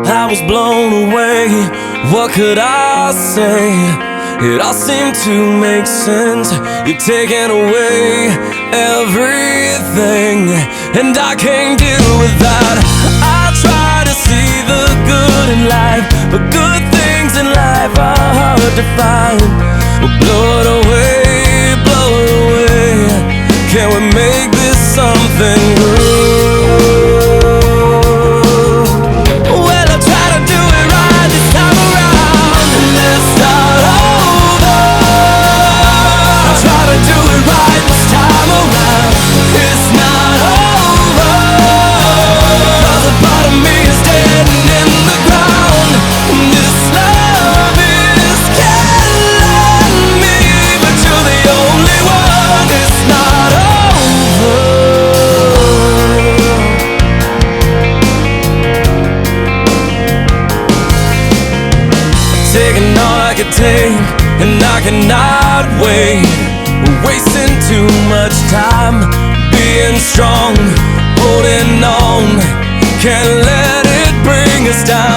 I was blown away. What could I say? It all seemed to make sense. You've taken away everything, and I can't deal with that. I try to see the good in life, but good things in life are hard to find. Well, blow it away, blow it away. Can we make this something good? Taking all I could take, and I cannot wait. We're wasting too much time being strong, holding on. Can't let it bring us down.